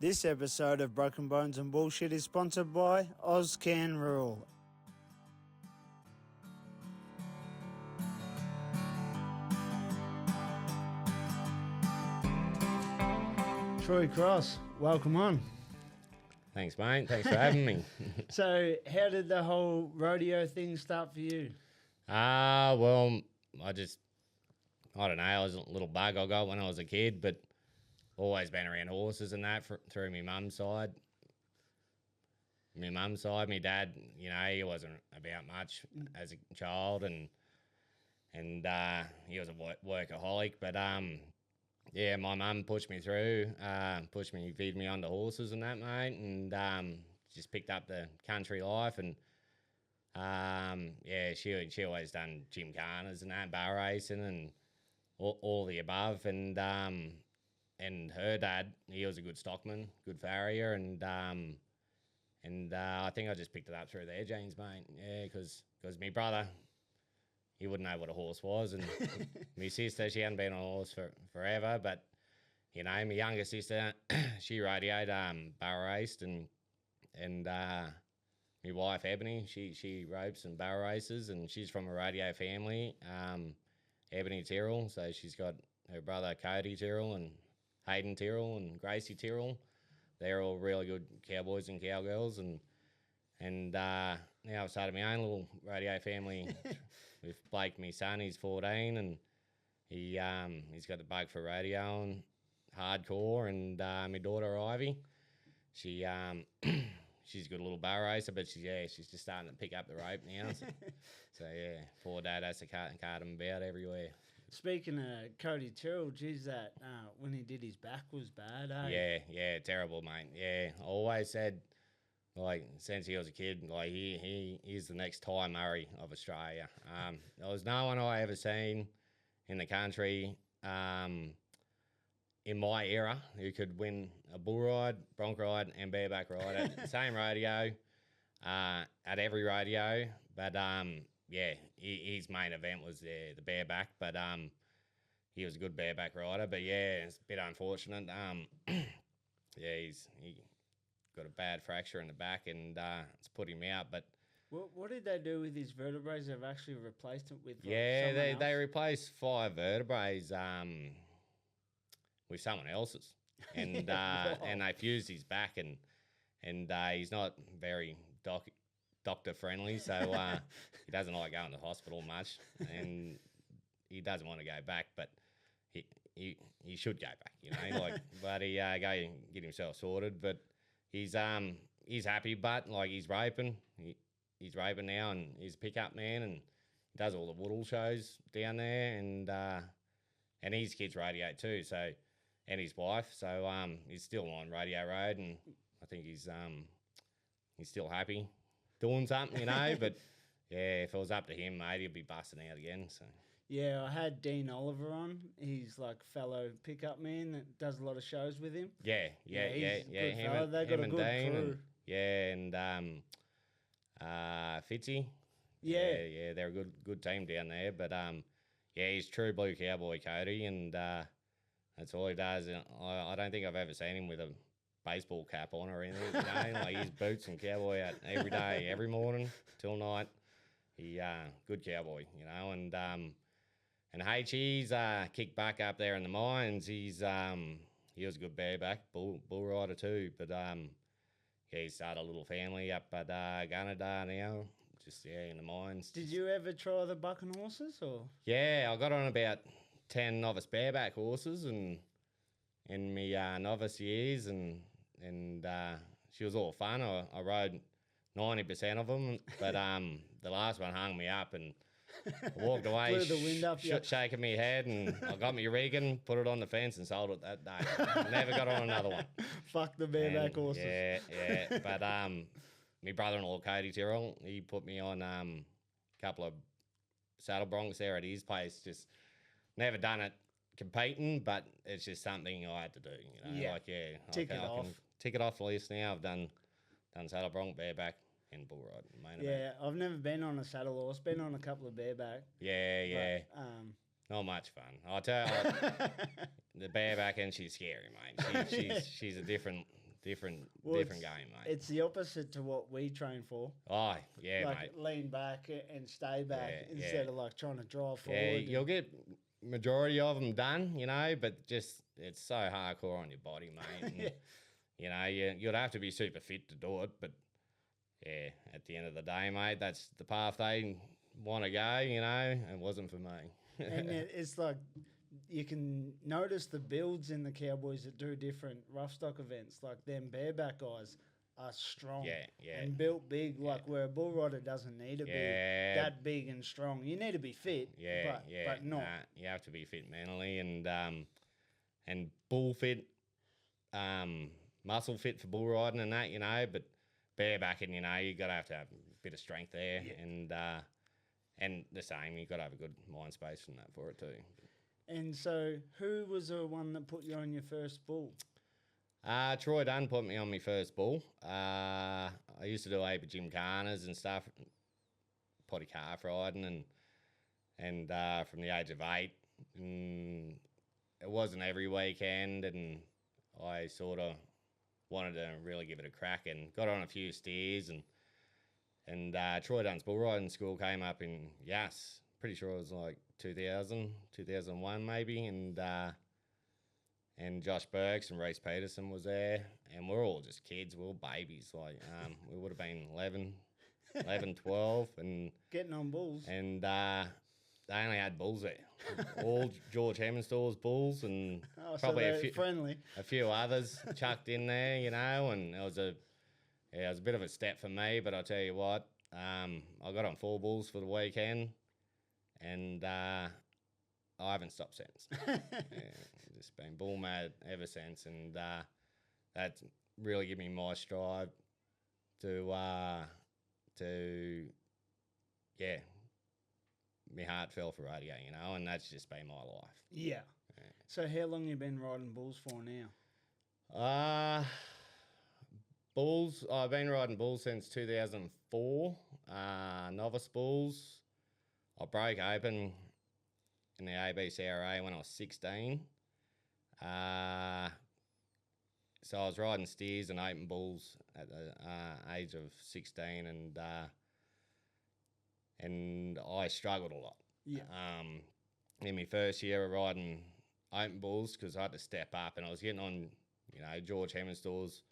This episode of Broken Bones and Bullshit is sponsored by Ozcan Rule. Troy Cross, welcome on. Thanks, mate. Thanks for having me. So, how did the whole rodeo thing start for you? Well, I don't know. I was a little bug I got when I was a kid, but always been around horses and that through my mum's side. My dad, he wasn't about much as a child, and he was a workaholic. But yeah, my mum pushed me through, feed me onto horses and that, mate, and just picked up the country life. And yeah, she always done gymkhanas and that, bar racing and all the above. And her dad, he was a good stockman, good farrier, and I think I just picked it up through their genes, mate. Yeah, because my brother, he wouldn't know what a horse was, and my sister, she hadn't been on a horse forever, but my younger sister, she radioed, barrel raced, and my wife Ebony, she ropes and barrel races, and she's from a rodeo family, Ebony Tyrrell, so she's got her brother Cody Tyrrell and Hayden Tyrrell and Gracie Tyrrell. They're all really good cowboys and cowgirls, and now I've started my own little rodeo family with Blake, my son. He's 14, and he's got the bug for rodeo and hardcore. And my daughter Ivy, she's a good little bar racer, but she's just starting to pick up the rope now. So yeah, poor dad has to cart him about everywhere. Speaking of Cody Tyrrell, geez, that when he did his back was bad, eh? Yeah, terrible, mate. Yeah, I always said, like, since he was a kid, like, he's the next Ty Murray of Australia. There was no one I ever seen in the country in my era who could win a bull ride, bronc ride, and bareback ride at the same rodeo, at every rodeo. But yeah, his main event was the bareback, but he was a good bareback rider. But yeah, it's a bit unfortunate. Yeah, he got a bad fracture in the back, and it's put him out. But what did they do with his vertebrae? They've actually replaced it with they replaced 5 vertebrae with someone else's, and and they fused his back, and he's not very doctor friendly, so he doesn't like going to the hospital much, and he doesn't want to go back, but he should go back, but he go and get himself sorted. But he's happy, but like he's raping now, and he's a pickup man, and he does all the Woodall shows down there, and his kids radio too, so, and his wife, so he's still on Radio Road, and I think he's still happy doing something, but yeah, if it was up to him, mate, he'd be busting out again. So yeah, I had Dean Oliver on. He's like fellow pickup man that does a lot of shows with him. Yeah. They got a good crew. And Fitzy. Yeah, they're a good team down there. But yeah, he's true blue cowboy, Cody, and that's all he does. And I don't think I've ever seen him with a baseball cap on or anything, like his boots and cowboy out every day, every morning till night. He good cowboy, and HE's kicked back up there in the mines. He was a good bareback bull rider too, but yeah, he started a little family up at Gunnedah now, just in the mines. Did you ever try the bucking horses or? Yeah, I got on about 10 novice bareback horses and in my novice years, and she was all fun. I rode 90% of them, but the last one hung me up, and I walked away, blew the wind up, shaking my head, and I got my rigging, put it on the fence, and sold it that day. Never got on another one. Fuck the bareback horses. Yeah. But my brother-in-law Cody Tyrrell, he put me on a couple of saddle broncs there at his place. Just never done it competing, but it's just something I had to do. Tick it off. Tick it off the list now. I've done saddle bronc, bareback, and bull ride. Main event. I've never been on a saddle horse. Been on a couple of bareback. Yeah. But, not much fun. I'll tell you, the bareback, and she's scary, mate. She's a different different game, mate. It's the opposite to what we train for. Oh, yeah, Like mate. lean back and stay back Yeah, instead yeah. of like trying to drive forward. Yeah, and- you'll get majority of them done, but just it's so hardcore on your body, mate. And, you'd have to be super fit to do it, but yeah, at the end of the day, mate, that's the path they want to go. It wasn't for me. and it's like you can notice the builds in the Cowboys that do different Roughstock events. Like them bareback guys are strong Yeah. and built big, like where a bull rider doesn't need to be that big and strong. You need to be fit, but not. You have to be fit mentally and bull fit, muscle fit for bull riding and that, but barebacking, you got to have a bit of strength there and the same, you got to have a good mind space and that for it too. And so, who was the one that put you on your first bull? Troy Dunn put me on my first bull. I used to do heap of gymkhanas and stuff, potty calf riding, and from the age of 8, it wasn't every weekend, and I sort of wanted to really give it a crack and got on a few steers, and Troy Dunn's bull riding school came up in Yass. Pretty sure it was like 2001 maybe, and Josh Burks and Reese Peterson was there, and we're all just kids, we were babies, like we would have been 11, 12, and getting on bulls, and they only had bulls there, all George Hemmenstall's bulls, and probably a few others chucked in there, and it was a bit of a step for me, but I'll tell you what, I got on 4 bulls for the weekend. And I haven't stopped since. Just been bull mad ever since, and that's really given me my stride to my heart fell for rodeo, and that's just been my life. Yeah. So how long you been riding bulls for now? Bulls. I've been riding bulls since 2004. Novice bulls. I broke open in the ABCRA when I was 16. So I was riding steers and open bulls at the age of 16, and I struggled a lot. Yeah. In my first year of riding open bulls, because I had to step up, and I was getting on, George Hemmenstall's,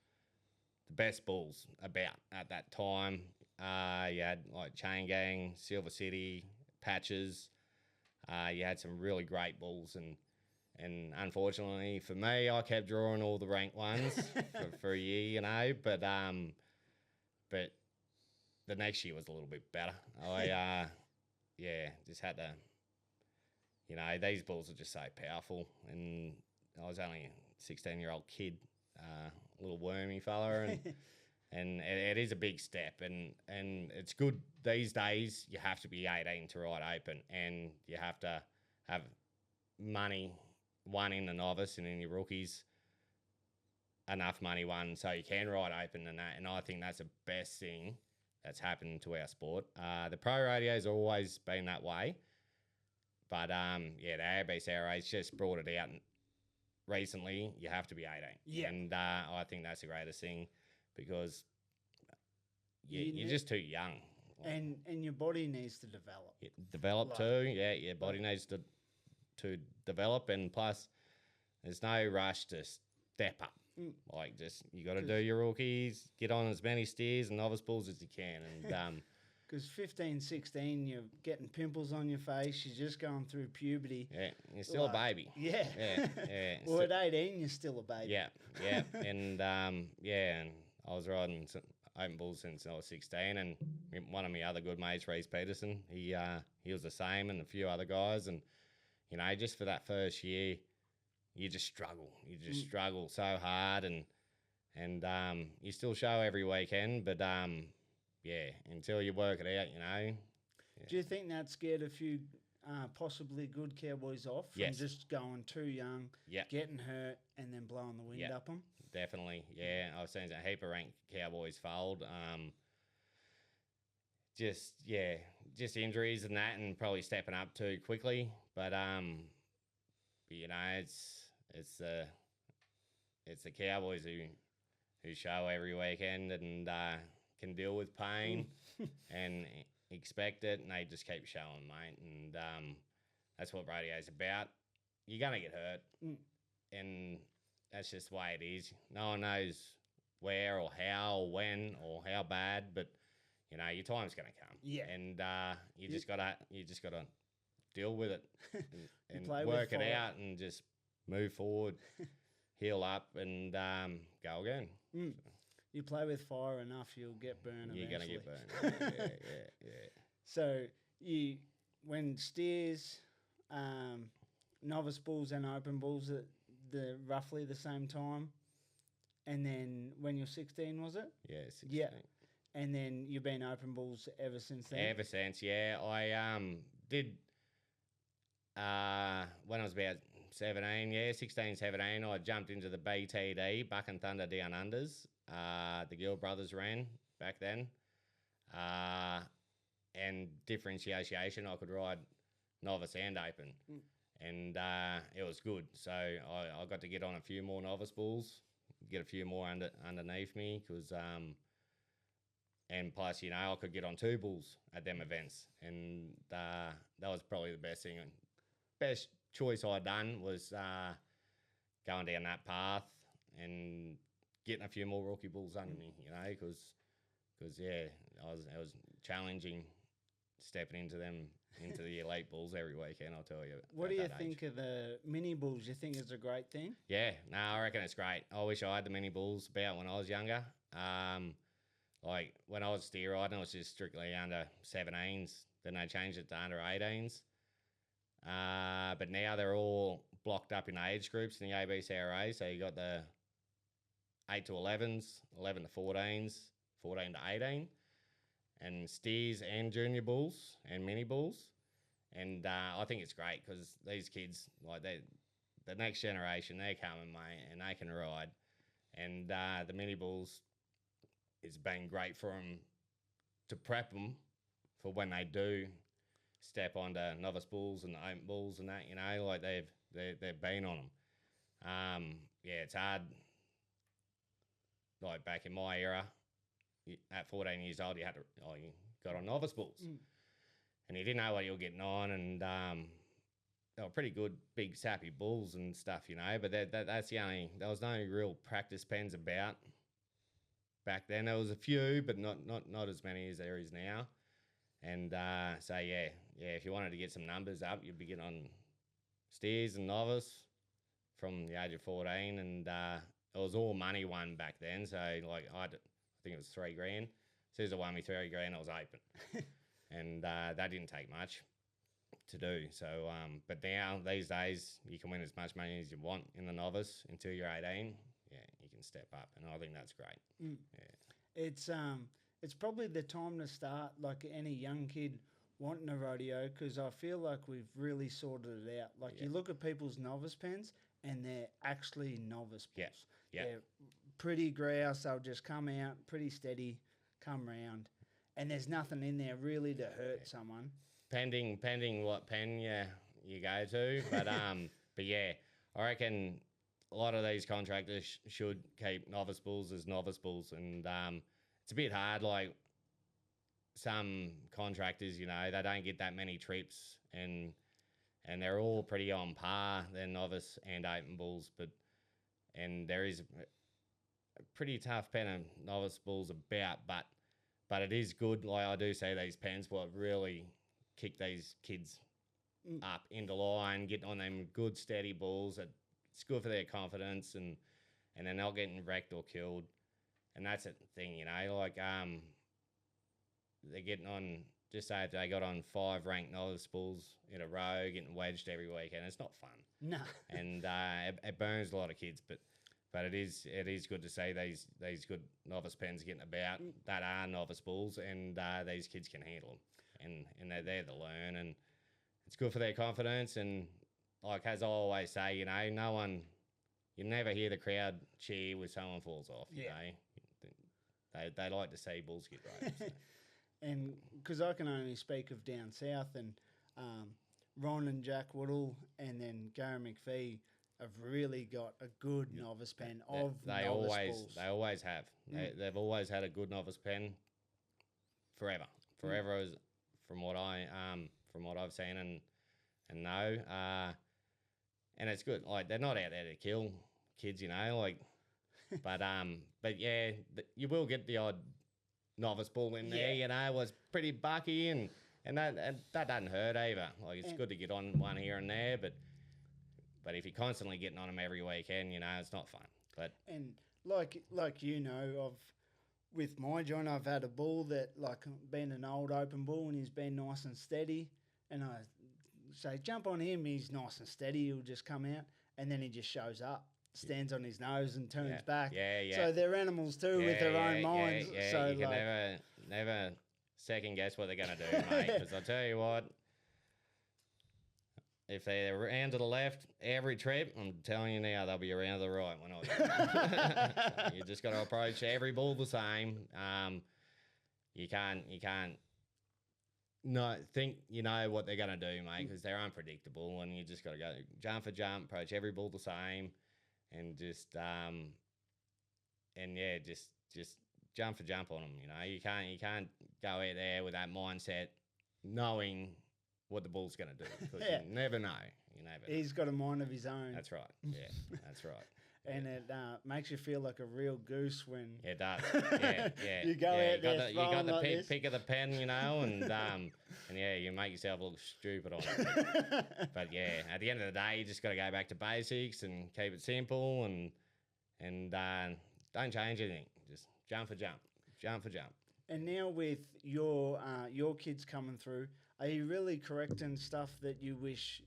the best bulls about at that time. You had like Chain Gang, Silver City, Patches. You had some really great bulls, and unfortunately for me, I kept drawing all the ranked ones for a year, but the next year was a little bit better. I just had to, these bulls are just so powerful, and I was only a 16-year-old kid, little wormy fella, and it is a big step, and it's good these days. You have to be 18 to ride open, and you have to have money won in the novice and in your rookies, enough money won so you can ride open and that. And I think that's the best thing that's happened to our sport. The pro rodeo's always been that way, but the ABCRA's just brought it out recently. You have to be 18, and I think that's the greatest thing, because you're just too young. And your body needs to develop. Develop too, your body needs to develop, and plus there's no rush to step up. Like, just you got to do your rookies, get on as many steers and novice bulls as you can, and because 15, 16, you're getting pimples on your face, you're just going through puberty. Yeah, you're still a baby. Yeah. Well, at 18, you're still a baby. Yeah, and and I was riding open bulls since I was 16, and one of my other good mates, Reese Peterson, he was the same, and a few other guys, and just for that first year, you just struggle. You just struggle so hard, and you still show every weekend, but until you work it out, Yeah. Do you think that scared a few possibly good cowboys off from just going too young, getting hurt, and then blowing the wind up them? Definitely, yeah. I've seen a heap of ranked cowboys fold. Just injuries and that, and probably stepping up too quickly. But it's the Cowboys who who show every weekend and can deal with pain and expect it, and they just keep showing, mate. And that's what rodeo's about. You're gonna get hurt, and that's just the way it is. No one knows where or how or when or how bad, but your time's gonna come. Yeah. And you just gotta deal with it and play work with it fire. out and just move forward, heal up, and go again. You play with fire enough, you'll get burned. You're gonna eventually. get burned. Yeah. So when steers, novice bulls and open bulls at roughly the same time, and then when you're 16, was it? Yeah, 16. Yeah. And then you've been open bulls ever since then. Ever since, yeah. I did when I was about 17, 16, 17, I jumped into the BTD, Buck and Thunder Down Unders. The Gill brothers ran back then. And differentiation, I could ride novice and open. And it was good. So I got to get on a few more novice bulls, get a few more underneath me, because and plus, I could get on 2 bulls at them events, and that was probably the best thing. Best choice I'd done was going down that path and getting a few more rookie bulls under me, because it was challenging stepping into the elite bulls every weekend, I'll tell you. What do you think of the mini bulls? You think it's a great thing? Yeah, no, I reckon it's great. I wish I had the mini bulls about when I was younger. Like when I was steer riding, it was just strictly under 17s. Then they changed it to under 18s. But now they're all blocked up in age groups in the ABCRA. So you got the 8 to 11s, 11 to 14s, 14 to 18, and steers and junior bulls and mini bulls. And I think it's great because these kids, like the next generation, they're coming, mate, and they can ride. And the mini bulls, it's been great for them to prep them for when they do step onto novice bulls and open bulls and that, like they've been on them. Yeah, it's hard. Like back in my era, at 14 years old, you got on novice bulls, and you didn't know what you were getting on, and they were pretty good, big sappy bulls and stuff, But that's there was no real practice pens about. Back then there was a few, but not as many as there is now. And so if you wanted to get some numbers up, you'd be getting on steers and novice from the age of 14, and it was all money won back then. So like I think it was $3,000. As soon as I won me $3,000, I was open, and that didn't take much to do. So but now these days you can win as much money as you want in the novice until you're 18. Yeah, you can step up, and I think that's great. Yeah, it's probably the time to start, like any young kid wanting a rodeo, because I feel like we've really sorted it out. Like you look at people's novice pens, and they're actually novice bulls. Yeah. They're pretty grouse. They'll just come out pretty steady, come round, and there's nothing in there really to hurt someone. Pending what pen you go to, but yeah, I reckon a lot of these contractors should keep novice bulls as novice bulls, and it's a bit hard. Like some contractors, they don't get that many trips, and they're all pretty on par. They're novice and open bulls, and there is a pretty tough pen of novice bulls about, but it is good. Like I do say, these pens will really kick these kids up into line, getting on them good steady bulls. It's good for their confidence, and they're not getting wrecked or killed. And that's the thing, like they're getting on, just say if they got on 5 ranked novice bulls in a row, getting wedged every weekend, it's not fun. No. And it burns a lot of kids, but it is good to see these good novice pens getting about that are novice bulls, and these kids can handle them, and they're there to learn, and it's good for their confidence. And like as I always say, you never hear the crowd cheer when someone falls off. They like to see bulls get roped. So. And because I can only speak of down south, and Ron and Jack Woodall, and then Gary McPhee, have really got a good novice pen of They novice always bulls. they always have. They've always had a good novice pen forever. Forever is from what I've seen and know. And it's good. Like they're not out there to kill kids, like. But yeah, you will get the odd novice bull in there. Was pretty bucky and that doesn't hurt either. Like it's good to get on one here and there, but if you're constantly getting on them every weekend, it's not fun. But and like with my joint, I've had a bull that been an old open bull and he's been nice and steady, and I say jump on him, he's nice and steady, he'll just come out, and then he just shows up. Stands on his nose and turns back. So they're animals too with their own minds. So you can never second guess what they're going to do, mate. Because I tell you what, if they're around to the left every trip, I'm telling you now, they'll be around to the right when I so you just got to approach every bull the same. You can't think you know what they're going to do, mate, because they're unpredictable, and you just got to go jump for jump, approach every bull the same. And just just jump for jump on them. You can't go out there with that mindset, knowing what the bull's going to do, because you never know. He's got a mind of his own. That's right. Yeah, that's right. And it makes you feel like a real goose when it does. Yeah. You go out there, you got the like pick of the pen, and you make yourself look stupid on it. But yeah, at the end of the day, you just got to go back to basics and keep it simple, and don't change anything. Just jump for jump. And now with your kids coming through, are you really correcting stuff that you wish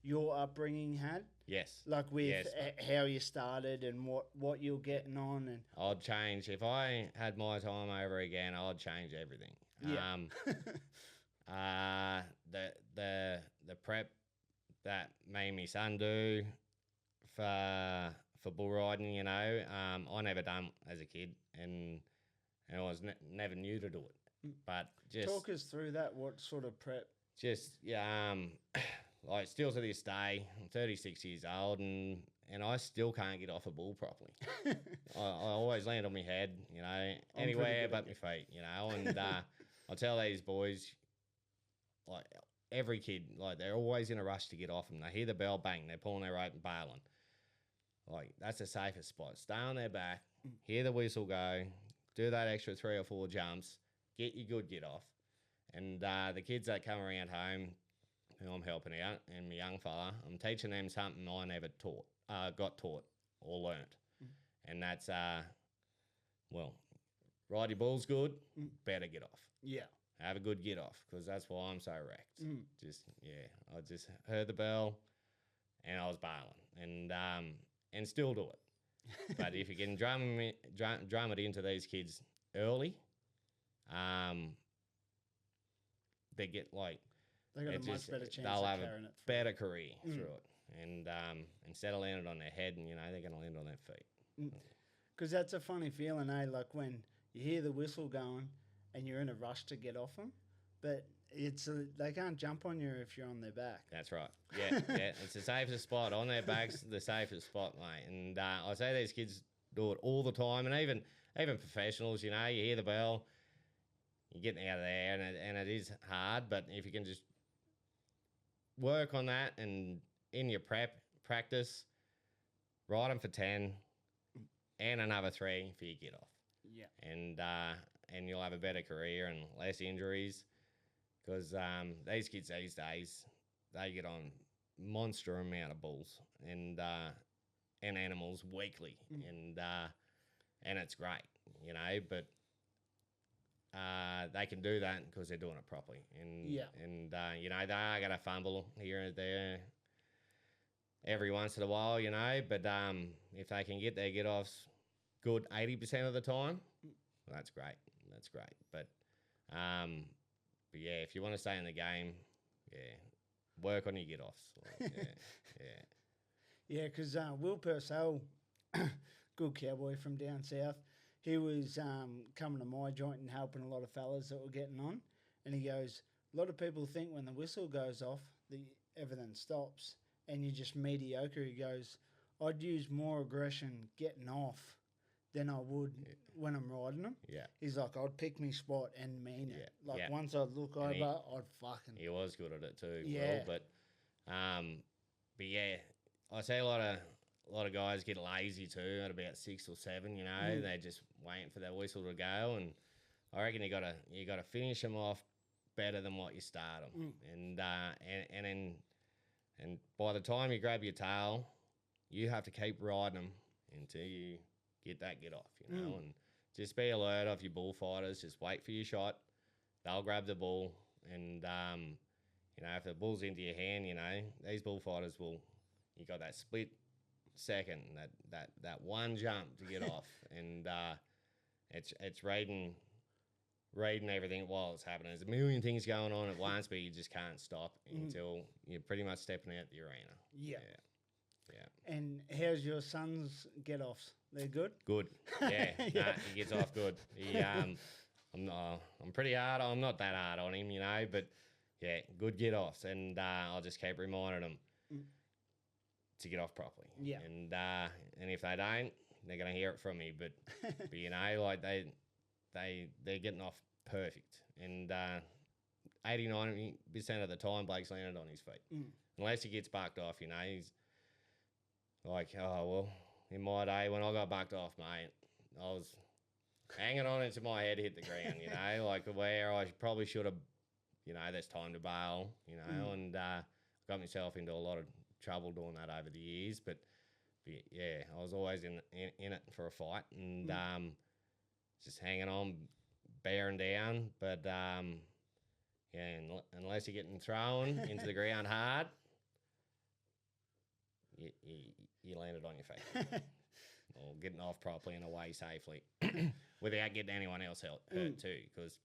your upbringing had? Yes. Like with how you started and what you're getting on, and I'd change if I had my time over again. I'd change everything. The prep that me and my son do for bull riding, I never done as a kid, and I was never knew to do it. But just talk us through that. What sort of prep? Just like still to this day, I'm 36 years old, and I still can't get off a bull properly. I always land on my head, anywhere but my feet, and I tell these boys, like every kid, like they're always in a rush to get off them. They hear the bell bang, they're pulling their rope and bailing. Like that's the safest spot. Stay on their back, hear the whistle go, do that extra 3 or 4 jumps, get your good get off. And the kids that come around home, who I'm helping out, and my young fella, I'm teaching them something I never got taught or learnt. And that's, ride your bull's good, better get off. Yeah. Have a good get off, because that's why I'm so wrecked. I just heard the bell and I was bailing, and still do it. But if you can drum it into these kids early, they get they got a much better chance they'll of have carrying a it through. better career through it. And instead of landing on their head, and they're going to land on their feet. Because that's a funny feeling, Like when you hear the whistle going and you're in a rush to get off them, but they can't jump on you if you're on their back. That's right. Yeah. It's the safest spot. On their backs, the safest spot, mate. And I say these kids do it all the time, and even professionals, you hear the bell, you're getting out of there, and it is hard, but if you can just work on that, and in your practice, ride them for 10 and another 3 for your get off. Yeah. And you'll have a better career and less injuries, because these kids these days, they get on monster amount of bulls and animals weekly, and it's great, but they can do that because they're doing it properly. And they are going to fumble here and there every once in a while, but if they can get their get-offs good 80% of the time, well, that's great. But yeah, if you want to stay in the game, work on your get-offs. Yeah, because Will Purcell, good cowboy from down south, he was coming to my joint and helping a lot of fellas that were getting on. And he goes, a lot of people think when the whistle goes off, everything stops. and you're just mediocre. He goes, I'd use more aggression getting off than I would when I'm riding them. Yeah. He's like, I'd pick me spot and mean it. Like Yeah. once I'd look And over, I'd fucking. He was good at it too. Yeah. Will, but yeah, I see a lot of guys get lazy too at about 6 or 7. You know, they're just waiting for that whistle to go, and I reckon you gotta finish them off better than what you start them, and by the time you grab your tail, you have to keep riding them until you get off, you know, and just be alert of your bullfighters. Just wait for your shot. They'll grab the bull, and you know, if the bull's into your hand, you know, these bullfighters will. You got that split second, that one jump to get off, and it's reading everything while it's happening. There's a million things going on at once, but you just can't stop until you're pretty much stepping out the arena. Yeah. Yeah. And how's your son's get-offs? They're good? Good. Yeah. Nah, he gets off good. I'm pretty hard. I'm not that hard on him, you know, but yeah, good get-offs. And I'll just keep reminding him to get off properly. Yeah. And if they don't, they're going to hear it from me. But you know, like they're getting off perfect. And 80-90% of the time, Blake's landed on his feet. Unless he gets bucked off, you know, he's like, oh, well, in my day when I got bucked off, mate, I was hanging on until my head hit the ground, you know, like where I probably should have, you know, there's time to bail, you know, and got myself into a lot of trouble doing that over the years. But yeah, I was always in it for a fight, and just hanging on, bearing down. But yeah, unless you're getting thrown into the ground hard, you landed on your face. Or getting off properly and away safely without getting anyone else hurt too. Because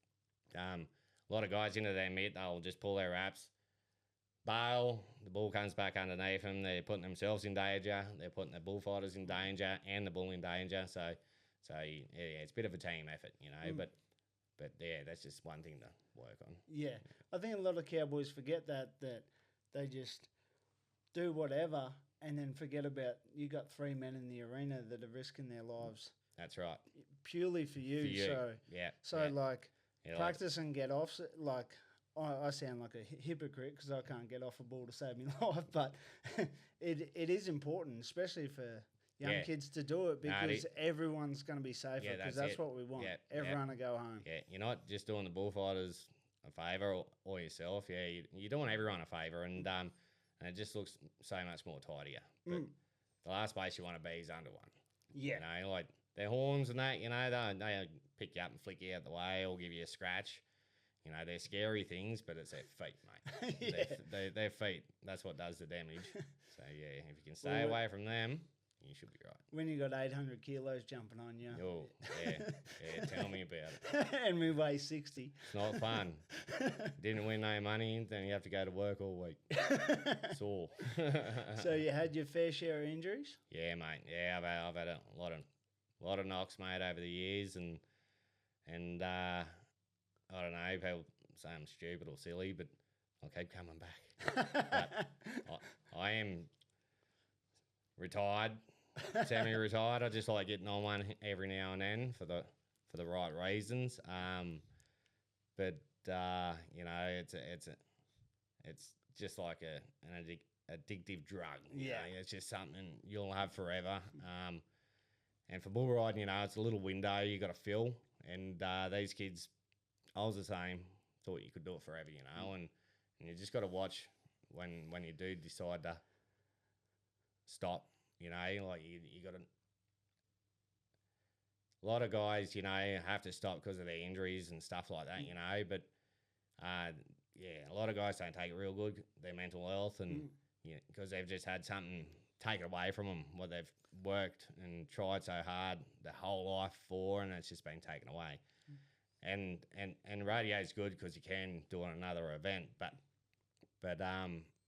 a lot of guys into their mitt, they'll just pull their wraps, bail, the bull comes back underneath them, they're putting themselves in danger, they're putting the bullfighters in danger and the bull in danger. So yeah, it's a bit of a team effort, you know, but yeah, that's just one thing to work on. Yeah. I think a lot of cowboys forget that they just do whatever and then forget about you got 3 men in the arena that are risking their lives. That's right. Purely for you. So yeah. like Yeah, practice and get offs. Like I sound like a hypocrite because I can't get off a ball to save my life, but it is important, especially for young kids to do it because everyone's going to be safer because that's what we want. Everyone to go home. Yeah, you're not just doing the bullfighters a favour or yourself. Yeah, you're doing everyone a favour, and it just looks so much more tidier. But the last place you want to be is under one. Yeah. You know, like their horns and that, you know, they pick you up and flick you out the way or give you a scratch. You know, they're scary things, but it's their feet, mate. Their feet, that's what does the damage. So, yeah, if you can stay away from them, you should be right. When you got 800 kilos jumping on you. Oh, yeah, tell me about it. And we weigh 60. It's not fun. Didn't win no money, then you have to go to work all week. Sore. So you had your fair share of injuries? Yeah, mate. Yeah, I've had a lot of knocks, mate, over the years, and I don't know, people say I'm stupid or silly, but I'll keep coming back. But I am retired, semi-retired. I just like getting on one every now and then for the right reasons. But you know, it's just like an addictive drug. You know? It's just something you'll have forever. And for bull riding, you know, it's a little window you got to fill. And these kids, I was the same. Thought you could do it forever, you know, and you just got to watch when you do decide to stop, you know, like you got to. A lot of guys, you know, have to stop because of their injuries and stuff like that, you know. But yeah, a lot of guys don't take it real good, their mental health, and because they've just had something taken away from them, what they've worked and tried so hard their whole life for, and it's just been taken away. And rodeo is good because you can do another event, but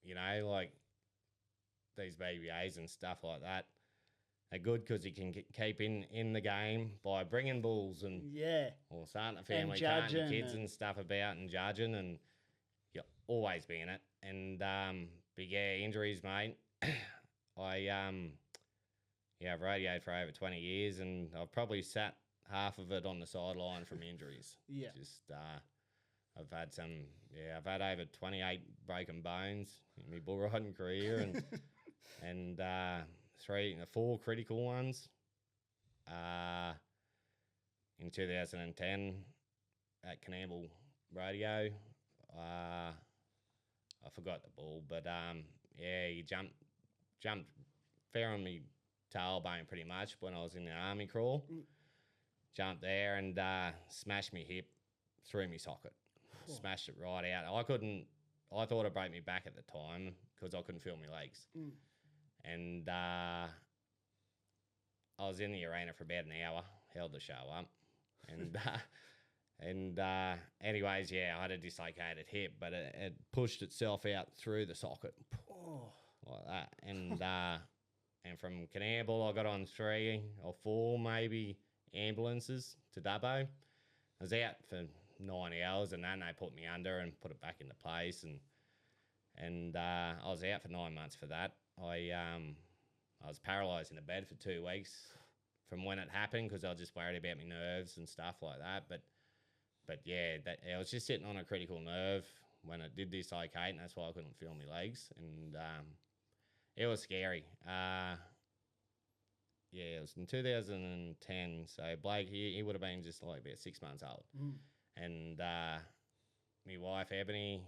you know, like these BBAs and stuff like that are good because you can keep in the game by bringing bulls and or starting a family, carting kids and stuff about and judging, and you'll always be in it. And injuries, mate. I've radioed for over 20 years, and I've probably sat half of it on the sideline from injuries. Yeah. Just I've had over 28 broken bones in my bull riding career, and 4 critical ones. In 2010 at Canamble Rodeo, I forgot the bull, but he jumped fair on me tailbone pretty much when I was in the army crawl. Jumped there and smashed me hip through me socket. Smashed it right out. I thought it broke me back at the time because I couldn't feel my legs. And I was in the arena for about an hour, held the show up. And anyways, I had a dislocated hip, but it pushed itself out through the socket. Like that. And from Canamble, I got on 3 or 4 maybe ambulances to Dubbo. I was out for 9 hours, and then they put me under and put it back into place. And I was out for 9 months for that. I was paralysed in a bed for 2 weeks from when it happened because I was just worried about my nerves and stuff like that. But I was just sitting on a critical nerve when it did dislocate, and that's why I couldn't feel my legs. And it was scary. It was in 2010. So Blake, he would have been just like about 6 months old. And my wife, Ebony,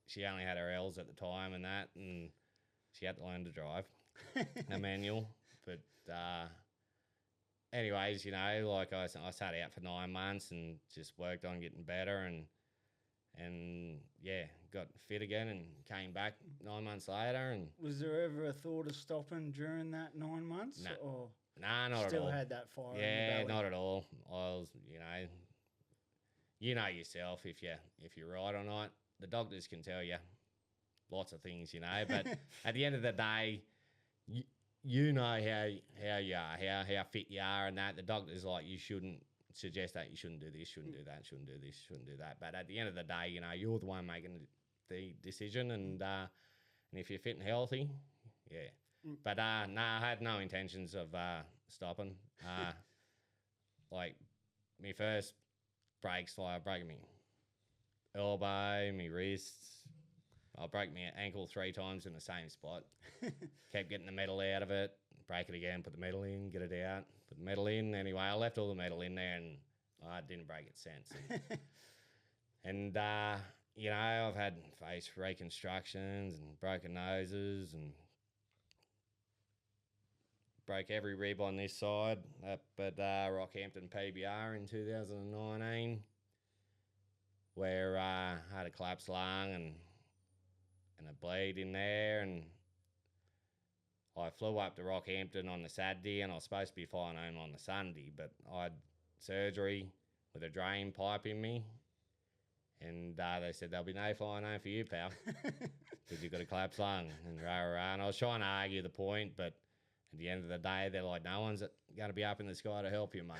she only had her L's at the time and she had to learn to drive a manual. But anyways, like I sat out for 9 months and just worked on getting better and got fit again and came back 9 months later. And was there ever a thought of stopping during that 9 months? No. Nah, not at all. Still had that fire in the belly? Not at all. I was, you know yourself if you're right or not. The doctors can tell you lots of things, but at the end of the day, you know how you are, how fit you are, and that the doctor's like, you shouldn't suggest that, you shouldn't do this, shouldn't do that, shouldn't do this, shouldn't do that. But at the end of the day, you're the one making the decision, and if you're fit and healthy, But I had no intentions of stopping. Like my first breaks, like I broke me elbow, my wrists. I broke my ankle 3 times in the same spot. Kept getting the metal out of it, break it again, put the metal in, get it out, put the metal in. Anyway, I left all the metal in there and I didn't break it since. And I've had face reconstructions and broken noses and broke every rib on this side up at Rockhampton PBR in 2019, where I had a collapsed lung and a bleed in there, and I flew up to Rockhampton on the Saturday and I was supposed to be flying home on the Sunday, but I had surgery with a drain pipe in me, and they said there'll be no flying home for you, pal, because you've got a collapsed lung, and rah. And I was trying to argue the point, but at the end of the day, they're like, no one's going to be up in the sky to help you, mate.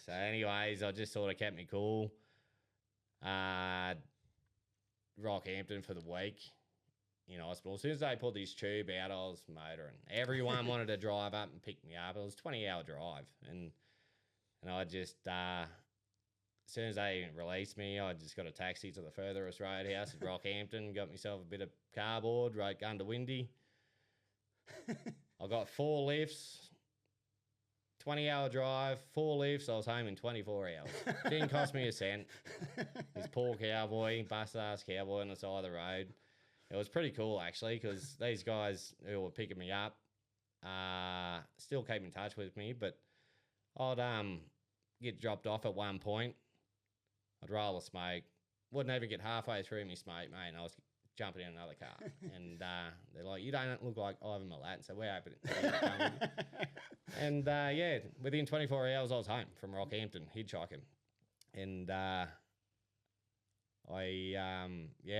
So anyways, I just sort of kept me cool. Rockhampton for the week in hospital. As soon as they pulled this tube out, I was motoring. Everyone wanted to drive up and pick me up. It was a 20-hour drive. And I just, as soon as they released me, I just got a taxi to the furthest roadhouse at Rockhampton, got myself a bit of cardboard, wrote Gun to Windy. I got 4 lifts, 20-hour drive, 4 lifts. I was home in 24 hours. Didn't cost me a cent. This poor cowboy, bust-ass cowboy on the side of the road. It was pretty cool, actually, because these guys who were picking me up still keep in touch with me, but I'd get dropped off at one point. I'd roll a smoke. Wouldn't even get halfway through me smoke, mate, and I was jumping in another car. And they're like, you don't look like Ivan Milat, so we're open. And within 24 hours, I was home from Rockhampton, hitchhiking. And I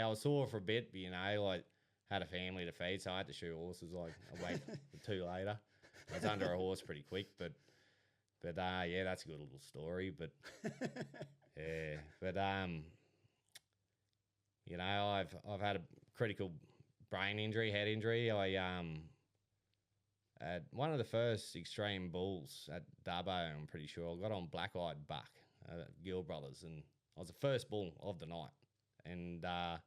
was sore for a bit, but, like, had a family to feed, so I had to shoot horses, like, a week or 2 later. I was under a horse pretty quick, but that's a good little story. But, I've had a critical brain injury, head injury. I at one of the first extreme bulls at Dubbo, I'm pretty sure, I got on black-eyed buck at Gill Brothers, and I was the first bull of the night. And I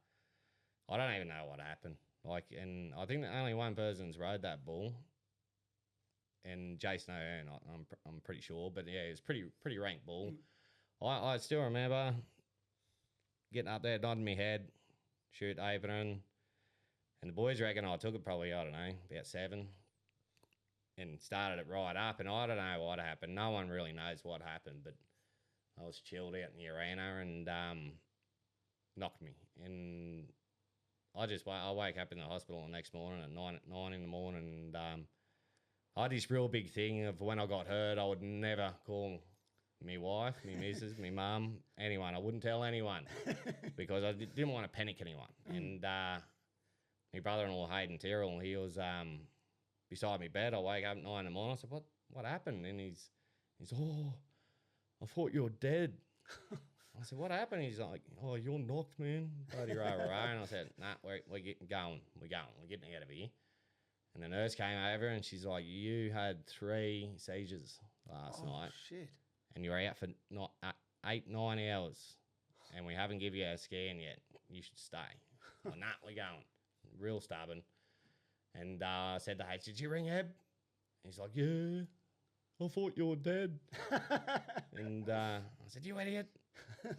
don't even know what happened. Like, and I think that only one person's rode that bull, and Jason O'Hearn, I'm pretty sure, but yeah, it's pretty ranked bull. I still remember getting up there, nodding my head, shoot apron, and the boys reckon I took it probably, I don't know, about 7, and started it right up, and I don't know what happened. No one really knows what happened, but I was chilled out in the arena and knocked me, and I wake up in the hospital the next morning at 9 in the morning, and I had this real big thing of when I got hurt, I would never call me wife, me missus, me mum, anyone. I wouldn't tell anyone because I didn't want to panic anyone. And my brother-in-law, Hayden Tyrrell, he was beside me bed. I wake up at 9 in the morning. I said, what happened? And he's, oh, I thought you were dead. I said, what happened? He's like, oh, you're knocked, man. Bloody rah, rah. And I said, nah, we're getting going. We're getting out of here. And the nurse came over and she's like, you had 3 seizures last night. Shit. And you're out for 8-9 hours. And we haven't given you a scan yet. You should stay. Well, nah, we're going. Real stubborn. And I said to H, did you ring Eb? He's like, yeah. I thought you were dead. And I said, you idiot.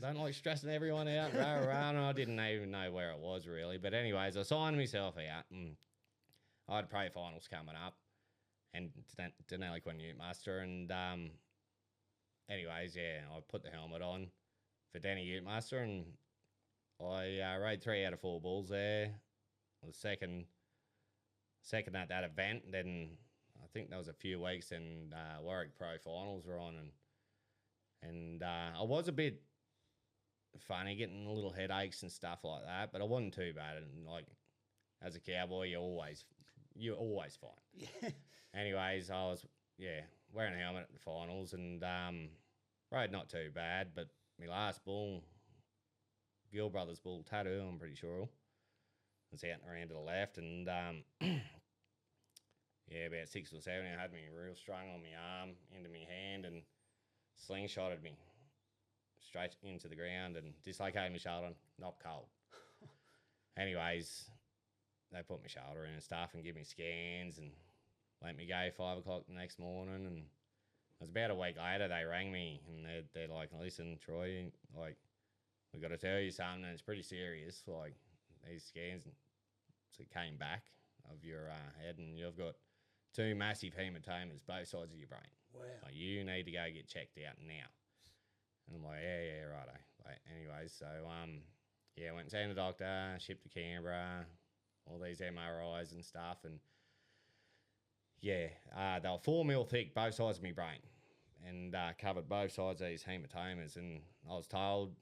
Don't like stressing everyone out. Rah, rah. And I didn't even know where it was really. But anyways, I signed myself out. And I had pro finals coming up. And Denali Ute Master. And anyways, yeah, I put the helmet on for Denny Ute Master. And I rode 3 out of 4 bulls there. I was second at that event. Then I think there was a few weeks and Warwick Pro Finals were on, and I was a bit funny, getting little headaches and stuff like that, but I wasn't too bad. And like as a cowboy, you're always fine. Yeah. Anyways, I was wearing a helmet at the finals and rode not too bad, but my last bull, Gill Brothers bull, Tattoo, I'm pretty sure, was out and around to the left, and about 6 or 7, it had me real strung on my arm, into my hand, and slingshotted me straight into the ground and dislocated my shoulder, knocked cold. Anyways, they put my shoulder in and stuff and give me scans and let me go 5 o'clock the next morning. And it was about a week later, they rang me and they're like, listen, Troy, like, we got to tell you something, and it's pretty serious. Like, these scans came back of your head, and you've got 2 massive hematomas both sides of your brain. Wow. Like, you need to go get checked out now. And I'm like, yeah, righto. Like, anyways, so went and seen the doctor, shipped to Canberra, all these MRIs and stuff, and they were 4 mil thick, both sides of my brain, and covered both sides of these hematomas. And I was told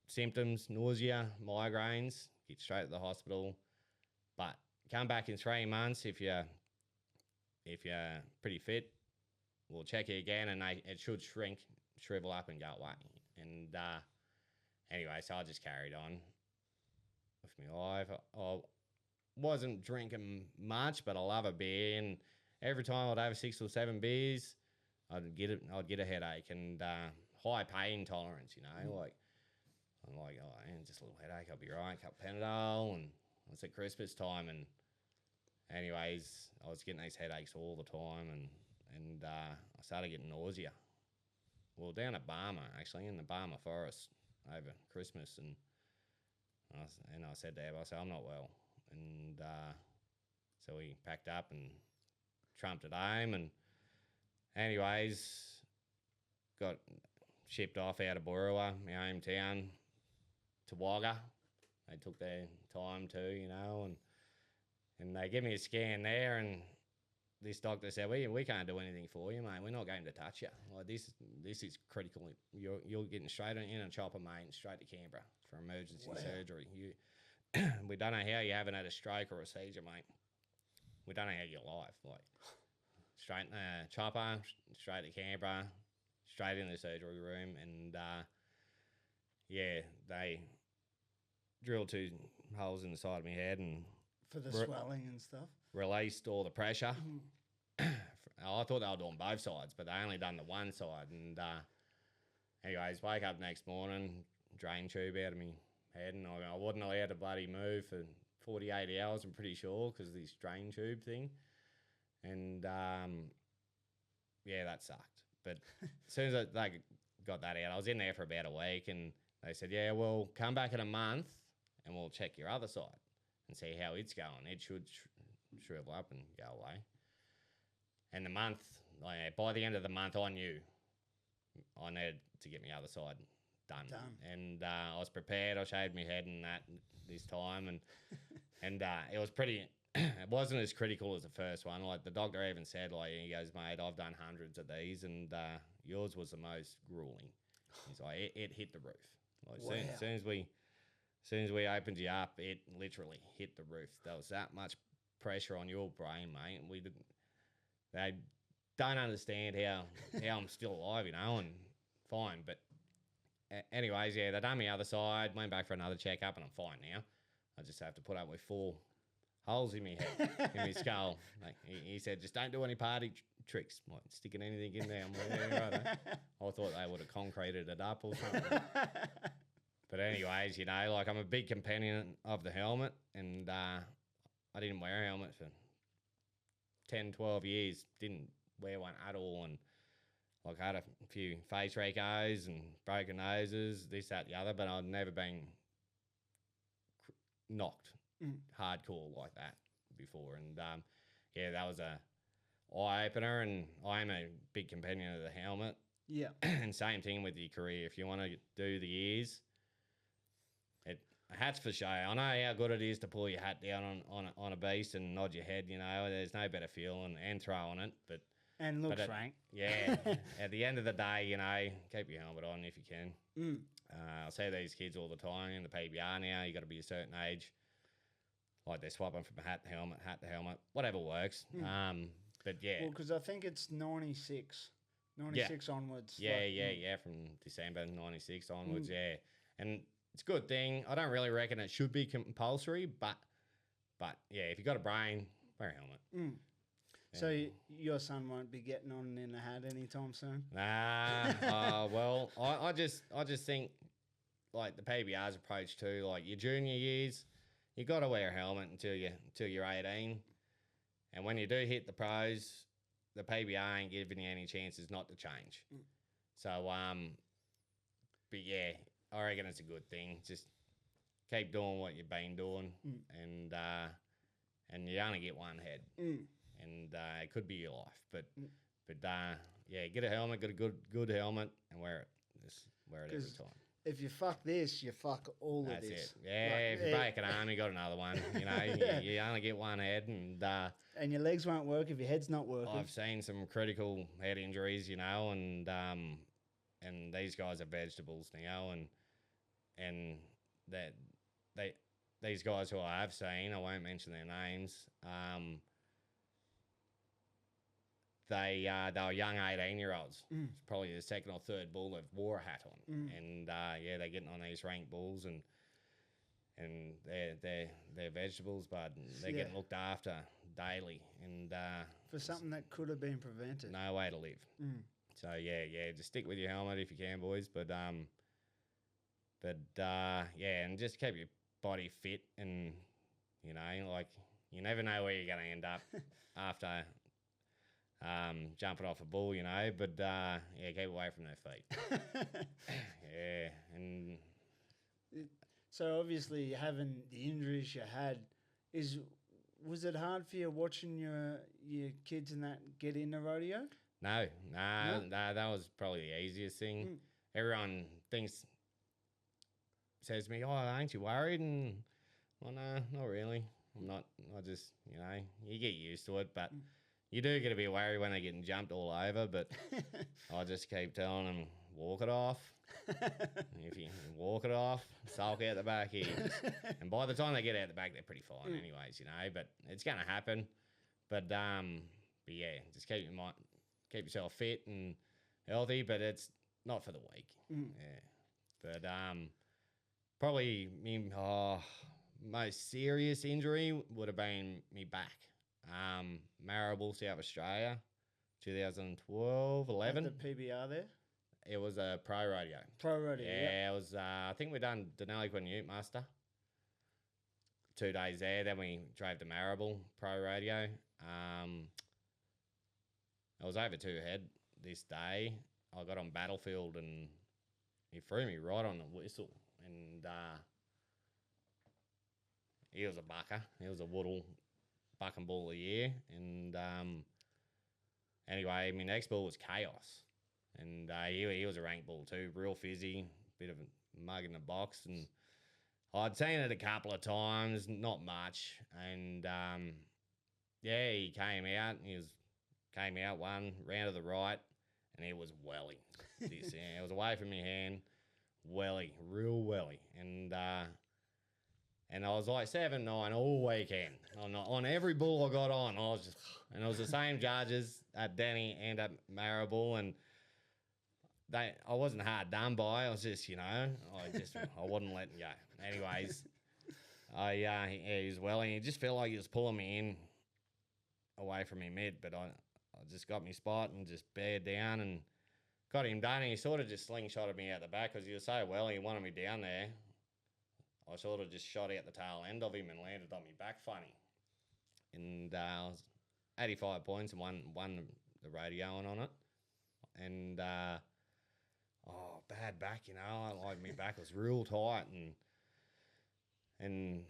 symptoms, nausea, migraines, get straight to the hospital, but come back in 3 months if you're pretty fit. We'll check you again, and it should shrivel up and go away. And anyway, so I just carried on with my life. I wasn't drinking much, but I love a beer, and every time I'd have 6 or 7 beers, I'd get a headache and high pain tolerance. Like I'm like, oh, man, just a little headache, I'll be right. Cup of Panadol, and it's at Christmas time, and anyways, I was getting these headaches all the time, and I started getting nausea. Well, down at Barmer, actually, in the Barmer Forest over Christmas, and I said to Ab, I said, I'm not well. And so we packed up and trumped it home, and anyways, got shipped off out of Burrawa, my hometown, to Wagga. They took their time too, and they gave me a scan there, and this doctor said, we can't do anything for you, mate. We're not going to touch you. Like, this is critical. You're getting straight in a chopper, mate, and straight to Canberra for emergency surgery. We don't know how you haven't had a stroke or a seizure, mate. We don't know how you're alive. Like, straight in the chopper, straight to Canberra, straight in the surgery room, and they drilled 2 holes in the side of my head and For the swelling and stuff. released all the pressure. I thought they were doing both sides, but they only done the one side. And anyways, wake up next morning, drain tube out of me head, and I wasn't allowed to bloody move for 48 hours, I'm pretty sure, because of this drain tube thing. And yeah, that sucked. But as soon as they got that out, I was in there for about a week, and they said, yeah, well, come back in a month and we'll check your other side and see how it's going. It should shrivel up and go away. And the month, by the end of the month, I knew I needed to get my other side done. And I was prepared. I shaved my head and that this time, and it was pretty. It wasn't as critical as the first one. Like the doctor even said, like he goes, mate, I've done hundreds of these, and yours was the most grueling. He's like, it hit the roof. Like Wow. as soon as we opened you up, it literally hit the roof. There was that much pressure on your brain, mate. They don't understand how I'm still alive, and fine. But anyways, yeah, they done me other side, went back for another checkup, and I'm fine now. I just have to put up with 4 holes in my head, in my skull. Like, he said, just don't do any party tricks, like sticking anything in there. I'm like, yeah, right. I thought they would have concreted it up or something. But anyways, like I'm a big companion of the helmet, and I didn't wear a helmet for 10, 12 years. Didn't wear one at all, and like I had a few face recos and broken noses, this, that, the other, but I'd never been knocked hardcore like that before. And yeah, that was a eye opener, and I'm a big companion of the helmet. Yeah. And same thing with your career. If you want to do the ears, a hat's for show. I know how good it is to pull your hat down on a beast and nod your head. There's no better feeling and throwing it, but look frank. Yeah. At the end of the day, keep your helmet on if you can. I see these kids all the time in the PBR now. You got to be a certain age. Like they're swapping from hat to helmet, whatever works. But yeah. Well, because I think it's 96 onwards. Yeah, from December 96 onwards, yeah. And it's a good thing. I don't really reckon it should be compulsory, but yeah, if you got a brain, wear a helmet. So your son won't be getting on in a hat anytime soon? Nah. Well, I just think like the PBR's approach too. Like your junior years, you got to wear a helmet until you're 18, and when you do hit the pros, the PBR ain't giving you any chances not to change. So but yeah, I reckon it's a good thing. Just keep doing what you've been doing, and you only get one head, and it could be your life. But yeah, get a helmet, get a good helmet, and wear it. Just wear it every time. If you fuck this, you fuck all That's of this. it. Yeah, if you break an arm, you got another one. You only get one head, and your legs won't work if your head's not working. I've seen some critical head injuries, and these guys are vegetables now, and that these guys who I have seen, I won't mention their names. They were young 18-year-olds. It's probably the second or third bull they've wore a hat on, and yeah, they're getting on these ranked bulls, and they're vegetables, but they're getting looked after daily, and for something that could have been prevented. No way to live. So yeah, just stick with your helmet if you can, boys. But yeah, and just keep your body fit, and like you never know where you're going to end up after jumping off a bull, but yeah, keep away from their feet. Yeah, and so obviously having the injuries you had, was it hard for you watching your kids and that get into rodeo? No, that was probably the easiest thing. Everyone says to me, "Oh, ain't you worried?" And well, no, not really. I'm not. I just, you get used to it, but you do get a bit worried when they're getting jumped all over. But I just keep telling them, walk it off. If you walk it off, sulk out the back here. And by the time they get out the back, they're pretty fine anyways, But it's going to happen. But yeah, just keep yourself fit and healthy, but it's not for the weak. Yeah. But probably most serious injury would have been me back. Marrable, South Australia, 2012, 11. At the PBR there? It was a pro rodeo. Pro rodeo, Yeah, it was, I think we done Denali Quinn Ute Muster. 2 days there, then we drove to Marrable pro rodeo. I was over 2 head this day. I got on Battlefield and he threw me right on the whistle. And he was a bucker. He was a Woodle buck and bull of the year. And anyway, my next bull was Chaos. And he was a rank bull too, real fizzy, bit of a mug in the box. And I'd seen it a couple of times, not much. And yeah, he came out. Came out one, round to the right, and he was welly. It was away from my hand, welly, real welly. And I was like 7-9 all weekend. On every bull I got on, and it was the same judges at Denny and at Marrable, and I wasn't hard done by. I was just, I wasn't letting go. Anyways, he was welly. He just felt like he was pulling me in away from my mid, but I just got me spot and just bared down and got him done. And he sort of just slingshotted me out the back because he was so well. He wanted me down there. I sort of just shot out the tail end of him and landed on me back funny. And I was 85 points and won the rodeo on it. And bad back, like my back was real tight and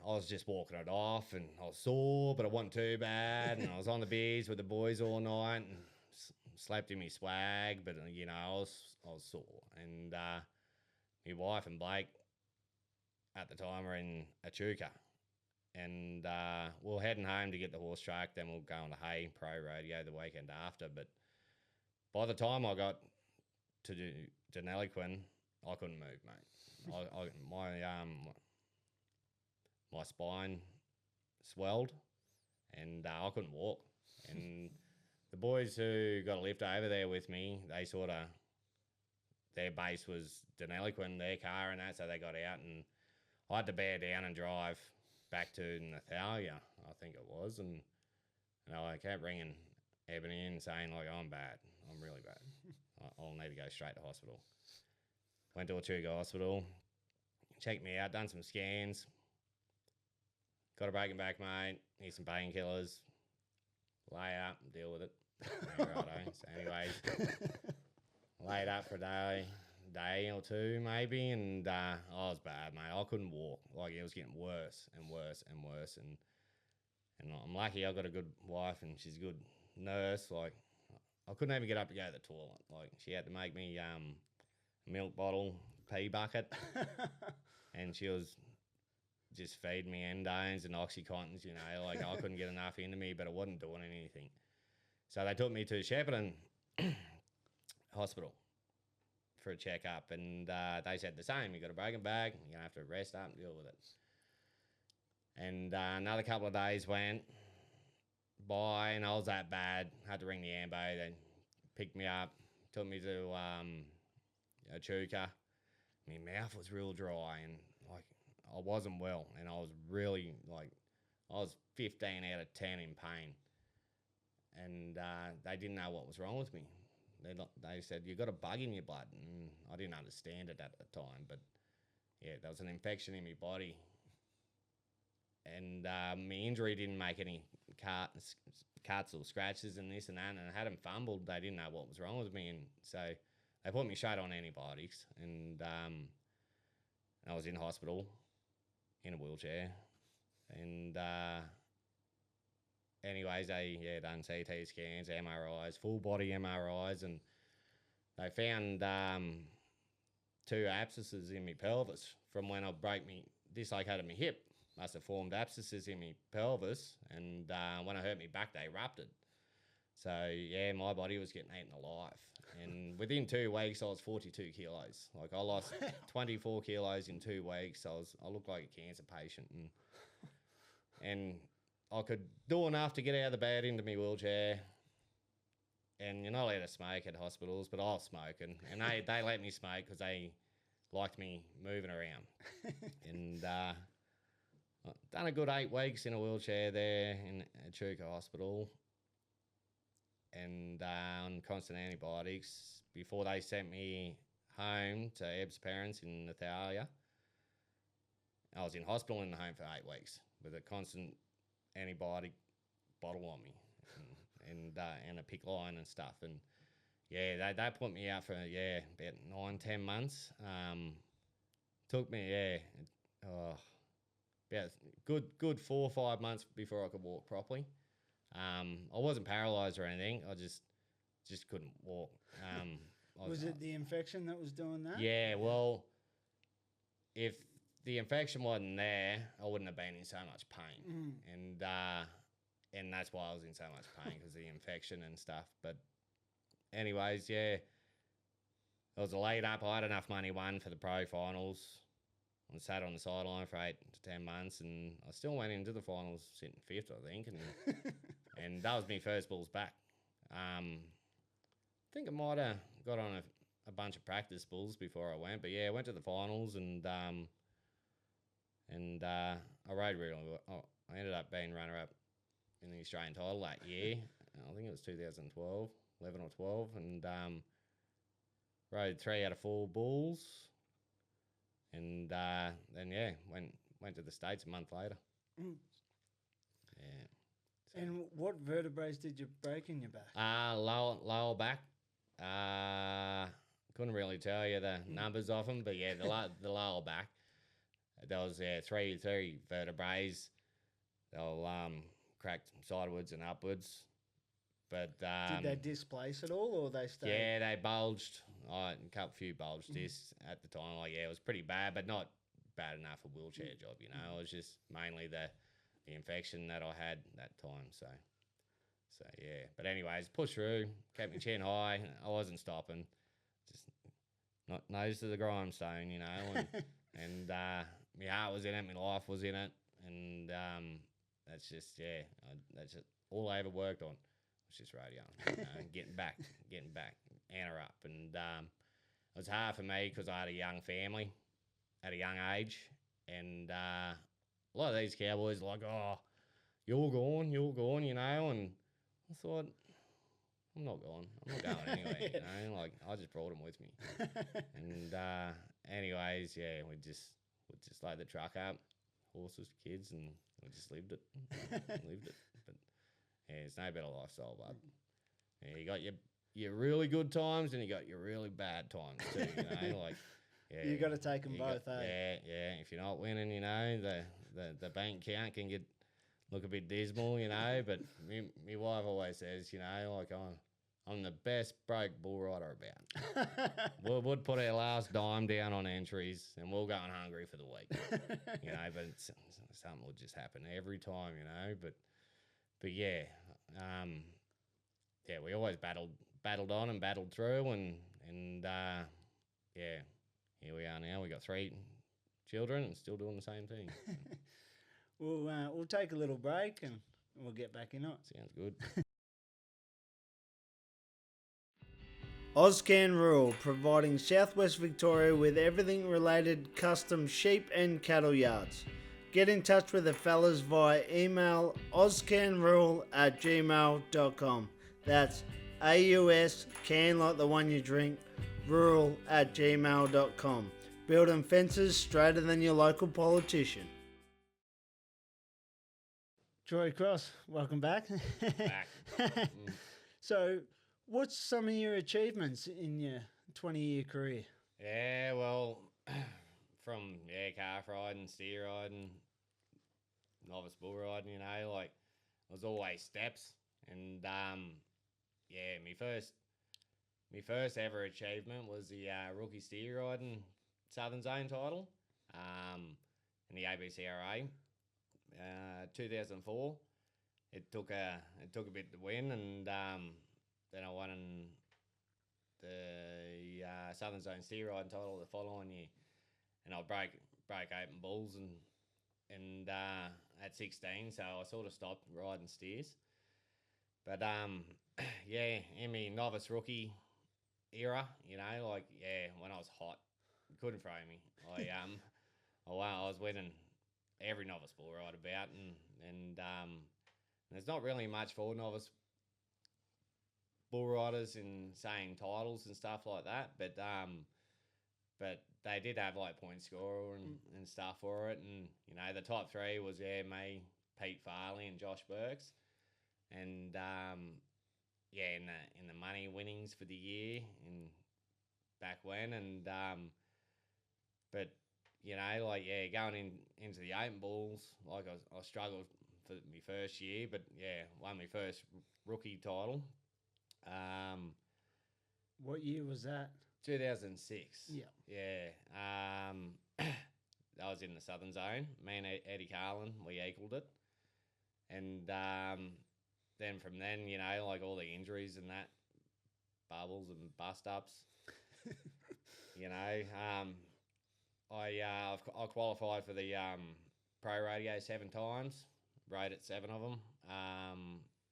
I was just walking it off, and I was sore, but it wasn't too bad. And I was on the beers with the boys all night and slept in my swag, but I was sore. And my wife and Blake at the time were in Echuca, and we were heading home to get the horse track. Then we'll go on the Hay Pro Rodeo the weekend after. But by the time I got to Denali, I couldn't move, mate. My spine swelled, and I couldn't walk. And the boys who got a lift over there with me, their base was Denali, their car and that, so they got out, and I had to bear down and drive back to Nathalia, I think it was, and I kept ringing Ebony and saying, like, I'm bad. I'm really bad. I'll need to go straight to hospital. Went to Echuca Hospital, checked me out, done some scans. Got a breaking back, mate. Need some painkillers. Lay up and deal with it. Righto. So anyways, laid up for a day or two maybe, and I was bad, mate. I couldn't walk. Like, it was getting worse and worse and worse. And I'm lucky I got a good wife and she's a good nurse. Like, I couldn't even get up to go to the toilet. Like, she had to make me a milk bottle, pee bucket, and she was just feeding me endones and Oxycontins, like I couldn't get enough into me, but it wasn't doing anything. So they took me to Shepparton Hospital for a checkup, and they said the same. You got a broken back, you're gonna have to rest up and deal with it. And another couple of days went by, and I was that bad. Had to ring the ambo. They picked me up, took me to Echuca. My mouth was real dry, and like I wasn't well, and I was really I was 15 out of 10 in pain, and they didn't know what was wrong with me. They said, you got a bug in your blood, and I didn't understand it at the time, but yeah, there was an infection in my body, and my injury didn't make any cuts or scratches and this and that, and I hadn't fumbled. They didn't know what was wrong with me, and so they put me straight on antibiotics, and I was in hospital in a wheelchair, and anyways, they done CT scans, MRIs, full body MRIs, and they found 2 abscesses in my pelvis from when I dislocated my hip. Must have formed abscesses in my pelvis, and when I hurt my back, they ruptured. So yeah, my body was getting eaten alive, and within 2 weeks, I was 42 kilos. Like, I lost 24 kilos in 2 weeks. I looked like a cancer patient, and I could do enough to get out of the bed into my wheelchair. And you're not allowed to smoke at hospitals, but I was smoking, and they let me smoke because they liked me moving around. And done a good 8 weeks in a wheelchair there in Echuca Hospital, and on constant antibiotics before they sent me home to Eb's parents in Nathalia. I was in hospital and home for 8 weeks with a constant antibiotic bottle on me, and a PIC line and stuff. And yeah, they put me out for about 9-10 months. Took me about good 4 or 5 months before I could walk properly. I wasn't paralysed or anything. I just couldn't walk. Was it the infection that was doing that? Yeah, well, if the infection wasn't there, I wouldn't have been in so much pain. And that's why I was in so much pain, because of the infection and stuff. But anyways, yeah, it was a lead up. I had enough money won for the pro finals. I sat on the sideline for 8 to 10 months, and I still went into the finals sitting 5th, I think. And that was my first bulls back. I think I might have got on a bunch of practice bulls before I went. But yeah, I went to the finals, and I rode really well. I ended up being runner-up in the Australian title that year. I think it was 2012, 11 or 12, and rode 3 out of 4 bulls. And then, yeah, went to the States a month later. Yeah. So. And what vertebrae did you break in your back? Lower back. Couldn't really tell you the numbers of them, but yeah, the lower back. There was three vertebrae. They were cracked sidewards and upwards. But did they displace at all, or they stayed? Yeah, they bulged. A few bulged discs at the time. Like, yeah, it was pretty bad, but not bad enough for a wheelchair job. You know, it was just mainly the infection that I had that time. So yeah. But anyways, pushed through, kept my chin high. I wasn't stopping. Just not nose to the grindstone, you know. And my heart was in it, my life was in it, and that's just that's just all I ever worked on. Was just rodeo, you know, getting back, Anna up, and it was hard for me because I had a young family at a young age, and a lot of these cowboys are like, oh, you're gone, you know, and I thought, I'm not going anyway, you know, like I just brought them with me, and anyways, yeah, we just laid the truck up, horses, kids, and we just lived it. But yeah, it's no better lifestyle, but yeah, you got your really good times and you got your really bad times too, you know, like yeah, you got to take them both, eh? Yeah. If you're not winning, you know, the bank account can look a bit dismal, you know. But my wife always says, you know, like I'm the best broke bull rider about. We'd put our last dime down on entries and we'll go hungry for the week, you know. But something will just happen every time, you know. But yeah, we always battled on and battled through, and yeah, here we are now. We got 3 children and still doing the same thing. We'll take a little break and we'll get back in it. Sounds good. Ozcan Rural, providing Southwest Victoria with everything related custom sheep and cattle yards. Get in touch with the fellas via email ozcanrural@gmail.com. That's AUS, can like the one you drink, rural@gmail.com. Building fences straighter than your local politician. Troy Cross, welcome back. Back. So, what's some of your achievements in your 20-year career? Yeah, well, from calf riding, steer riding, novice bull riding, you know, like it was always steps, and my first ever achievement was the rookie steer riding Southern Zone title, in the ABCRA, 2004. It took a bit to win, and then I won in the Southern Zone steer riding title the following year, and I break open bulls and at 16, so I sort of stopped riding steers. But in my novice rookie era, you know, like when I was hot, you couldn't throw me. I was winning every novice bull ride about, and there's not really much for novice bull riders in saying titles and stuff like that, but they did have like point scorer and stuff for it, and you know the top three was me, Pete Farley, and Josh Burks, and yeah, in the money winnings for the year in back when, and but you know like yeah, going into the open bulls, like I struggled for my first year, but yeah, won my first rookie title. What year was that? 2006. Yeah. Yeah. I was in the Southern Zone. Me and Eddie Carlin, we equalled it. And then from then, you know, like all the injuries and that, bubbles and bust ups, you know, I qualified for the Pro Rodeo 7 times, rode at 7 of them.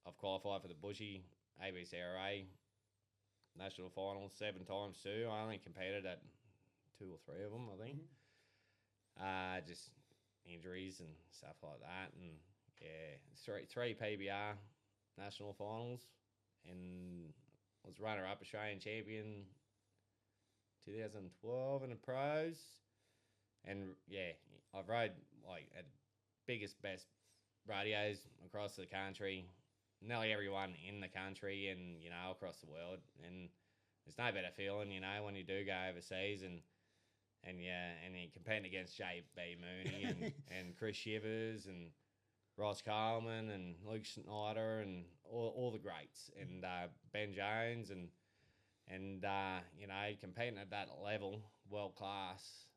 I've qualified for the Bushy ABCRA national finals 7 times too. I only competed at 2 or 3 of them, I think. Just injuries and stuff like that, and yeah, three PBR national finals, and was runner up Australian champion 2012 in the pros, and yeah, I've rode like at biggest best rodeos across the country, nearly everyone in the country, and you know across the world, and there's no better feeling, you know, when you do go overseas and you're competing against JB Mooney and Chris Shivers and Ross Coleman and Luke Snyder and all the greats, and Ben Jones and you know, competing at that level, world class.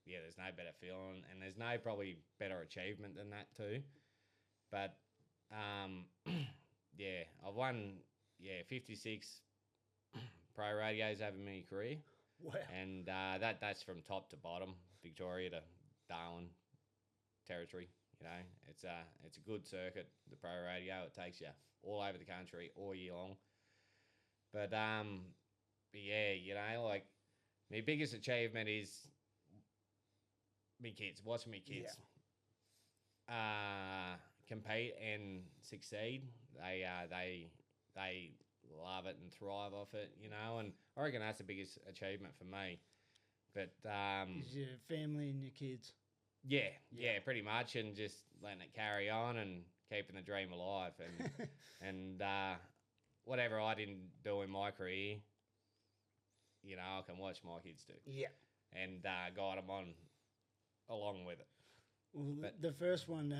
Yeah, there's no better feeling, and there's no probably better achievement than that too. But yeah, I've won 56 pro rodeos over my career. Wow. And that's from top to bottom, Victoria to Darwin territory. You know, it's a good circuit, the pro rodeo. It takes you all over the country all year long. But yeah, you know, like my biggest achievement is me kids, watching me kids compete and succeed. They love it and thrive off it, you know, and I reckon that's the biggest achievement for me. But is your family and your kids? Yeah, pretty much, and just letting it carry on and keeping the dream alive, and and whatever I didn't do in my career, you know, I can watch my kids do. Yeah. And guide them on along with it. Well, the first one,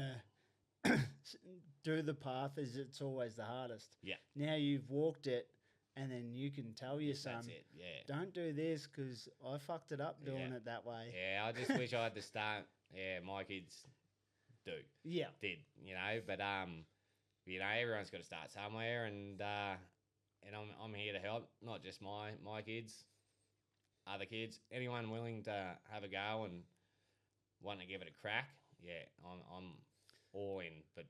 do the path it's always the hardest. Yeah. Now you've walked it, and then you can tell your son, That's it, yeah. don't do this because I fucked it up doing it that way. Yeah, I just wish I had to start. Yeah, my kids did, you know, but you know, everyone's got to start somewhere, and I'm here to help, not just my kids, other kids, anyone willing to have a go and want to give it a crack. Yeah, I'm all in. But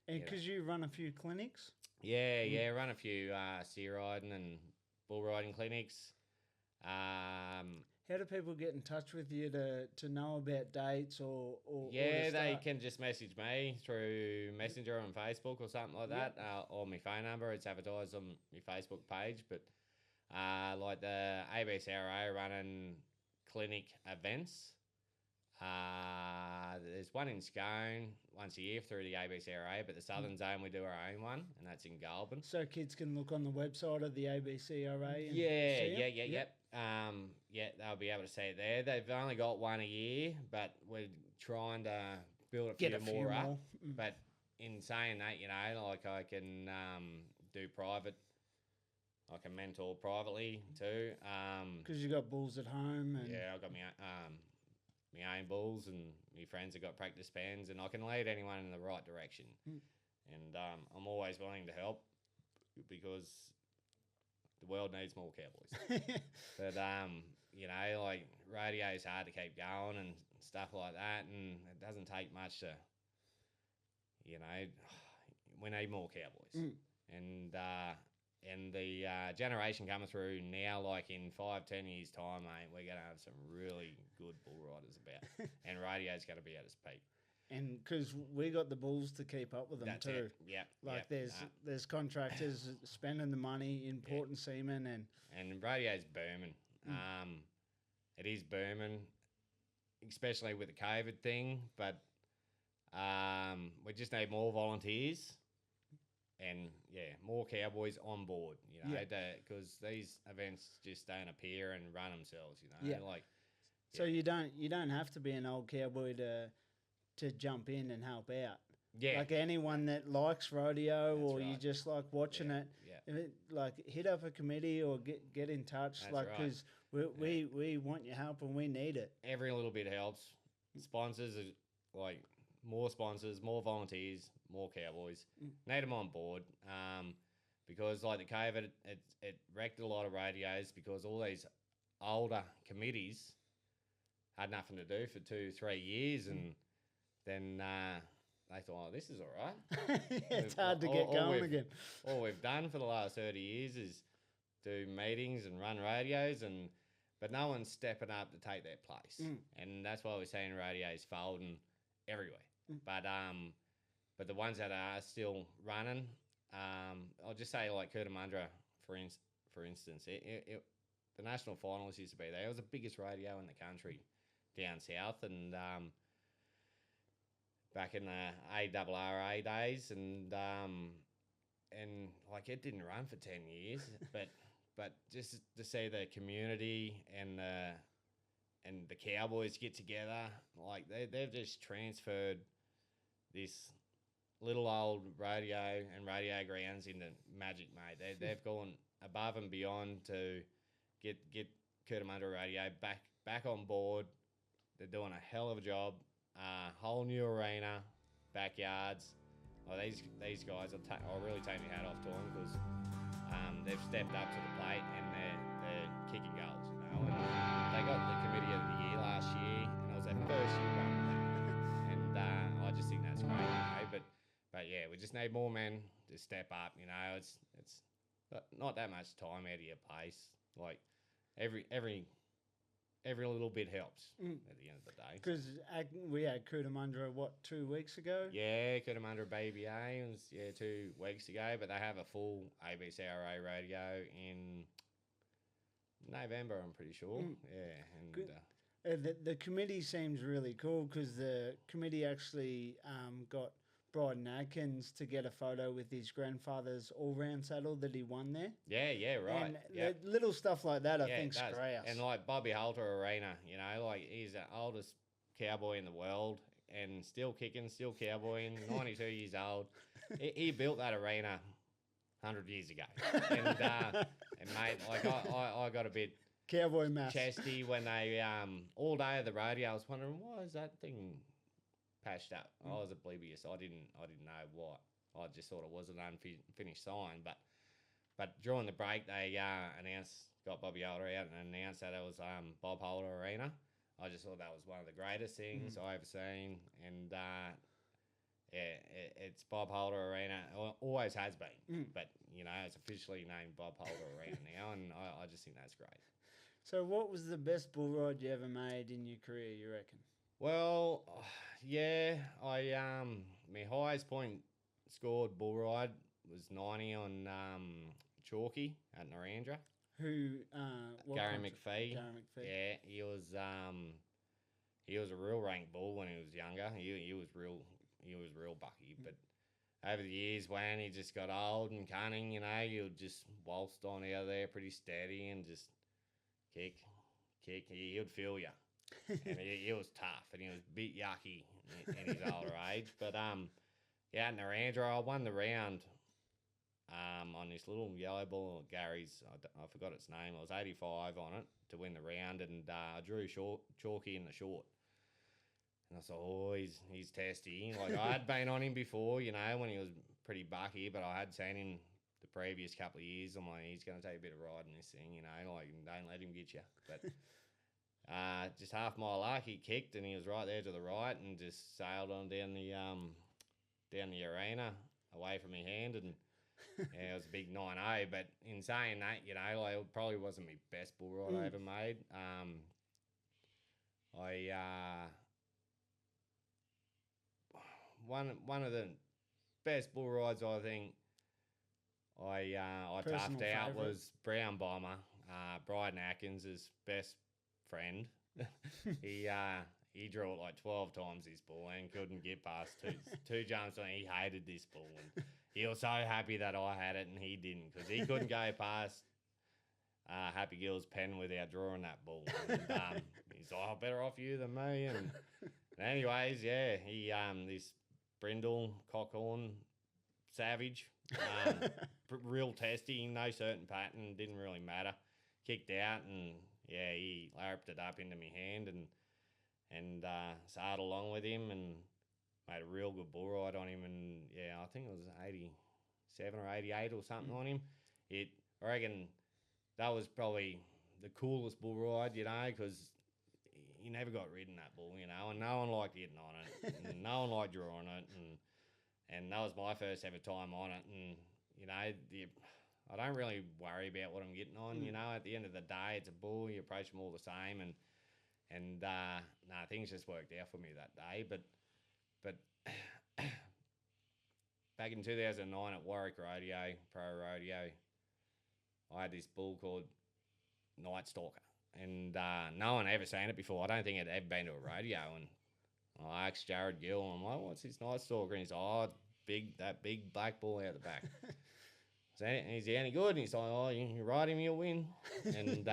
and because you run a few clinics. Yeah, run a few steer riding and bull riding clinics. How do people get in touch with you to know about dates or yeah, they can just message me through Messenger on Facebook or something like that, or my phone number. It's advertised on my Facebook page. But like the ABCRA running clinic events, there's one in Scone once a year through the ABCRA, but the Southern Zone we do our own one, and that's in Goulburn. So kids can look on the website of the ABCRA. And Yep. Yeah, they'll be able to see it there. They've only got one a year, but we're trying to build a few more up. But in saying that, you know, like I can do private. I can mentor privately too. Because you got bulls at home. And I've got my own bulls, and my friends have got practice pens, and I can lead anyone in the right direction. And I'm always willing to help because the world needs more cowboys. But you know, like rodeo is hard to keep going and stuff like that, and it doesn't take much to, you know, we need more cowboys. And and the generation coming through now, like in 5-10 years' time, mate, we're going to have some really good bull riders about, and Rodeo's going to be at its peak. And because we got the bulls to keep up with them That's too. it. Yeah. Like there's contractors spending the money, importing semen, and Rodeo's booming. It is booming, especially with the COVID thing. But we just need more volunteers, and more cowboys on board. You know, because these events just don't appear and run themselves. You know, So you don't have to be an old cowboy to jump in and help out. Yeah. Like anyone that likes rodeo, That's or you right. just like watching it, like hit up a committee or get in touch. That's like, right. because we want your help and we need it. Every little bit helps. Sponsors are like more sponsors, more volunteers, more cowboys. Need them on board. Because like the COVID, it wrecked a lot of rodeos because all these older committees had nothing to do for 2-3 years, and then they thought, this is all right. It's hard to get going again. All we've done for the last 30 years is do meetings and run rodeos, but no one's stepping up to take their place. And that's why we're seeing rodeos folding everywhere. But the ones that are still running, I'll just say like Cootamundra, for instance, the national finals used to be there. It was the biggest rodeo in the country down south, and back in the ARRA days, and like it didn't run for 10 years, but just to see the community and the cowboys get together, like they've just transferred this little old rodeo and rodeo grounds into magic, mate. They've gone above and beyond to get Cootamundra Rodeo back on board. They're doing a hell of a job. Whole new arena, backyards. Oh, these guys, I'll really take my hat off to them because they've stepped up to the plate and they're kicking goals. You know, and they got the committee of the year last year, and it was their first year running that. And I just think that's great. You know? But yeah, we just need more men to step up. You know, it's not that much time out of your place. Like every little bit helps at the end of the day. Because we had Cootamundra, 2 weeks ago? Yeah, Cootamundra Baby A was 2 weeks ago, but they have a full ABCRA rodeo in November, I'm pretty sure. Yeah, and the committee seems really cool because the committee actually got Bryden Adkins to get a photo with his grandfather's all-round saddle that he won there. Yeah, right. And little stuff like that, I think's great. And like Bobby Halter Arena, you know, like he's the oldest cowboy in the world and still kicking, still cowboying, 92 years old. He built that arena 100 years ago. And mate, like I got a bit cowboy math chesty when they all day of the rodeo. I was wondering, why is that thing patched up? I was oblivious. I didn't know what. I just thought it was an unfinished sign. But during the break, they got Bobby Holder out and announced that it was Bob Holder Arena. I just thought that was one of the greatest things I ever seen. And it's Bob Holder Arena. Always has been. But, you know, it's officially named Bob Holder Arena now, and I just think that's great. So what was the best bull ride you ever made in your career, you reckon? Well, yeah, my highest point scored bull ride was 90 on Chalky at Narandra. Who? Gary McPhee. Gary McPhee. Yeah, he was a real rank bull when he was younger. He was real bucky. But over the years, when he just got old and cunning, you know, he would just waltzed on out there pretty steady and just kick. He would feel you. And he was tough and he was a bit yucky in his older age. But yeah, at Narandra, I won the round on this little yellow bull, Gary's, I forgot its name. I was 85 on it to win the round, and I drew Chalky in the short. And I thought, oh, he's testy. Like, I had been on him before, you know, when he was pretty bucky, but I had seen him the previous couple of years. I'm like, he's going to take a bit of ride in this thing, you know, like, don't let him get you. But just half my luck, he kicked, and he was right there to the right and just sailed on down the arena away from my hand, and Yeah, it was a big 9-0. But in saying that, like, it probably wasn't my best bull ride I ever made. I one of the best bull rides I think I Personal toughed out favourite. was Brown Bomber, Bryden Atkins' best friend. he he drew it like 12 times this bull and couldn't get past two jumps, and he hated this bull. And he was so happy that I had it and he didn't, because he couldn't go past Happy Gill's pen without drawing that bull. And, he's like, oh, better off you than me. And anyways, yeah, he this brindle cockhorn savage, real testy, no certain pattern, didn't really matter. Kicked out, and yeah, he larped it up into my hand, and sailed along with him and made a real good bull ride on him. And yeah, I think it was 87 or 88 or something on him. I reckon that was probably the coolest bull ride, because he never got ridden, that bull, and no one liked getting on it, and no one liked drawing it, and that was my first ever time on it. And I don't really worry about what I'm getting on. At the end of the day, it's a bull. You approach them all the same, and things just worked out for me that day. But back in 2009 at Warwick Rodeo, Pro Rodeo, I had this bull called Night Stalker, and no one ever seen it before. I don't think it had ever been to a rodeo. And I asked Jared Gill, and I'm like, what's this Night Stalker? And he's like, oh, that big black bull out the back. Is he any good? And he's like, oh, you ride him, you'll win. And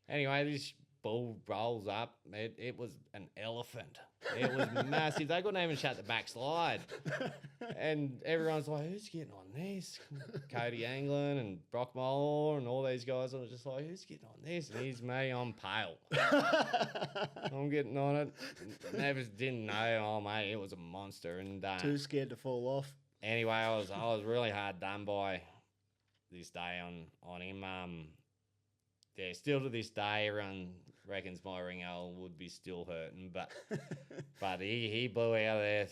anyway, this bull rolls up. It was an elephant. It was massive. They couldn't even shut the back slide. And everyone's like, who's getting on this? Cody Anglin and Brock Moller and all these guys. I was just like, who's getting on this? And here's me, I'm pale. I'm getting on it. Never didn't know. Oh, mate, it was a monster. And too scared to fall off. Anyway, I was really hard done by this day on him. Yeah, still to this day, everyone reckons my ring hole would be still hurting, but he blew out of there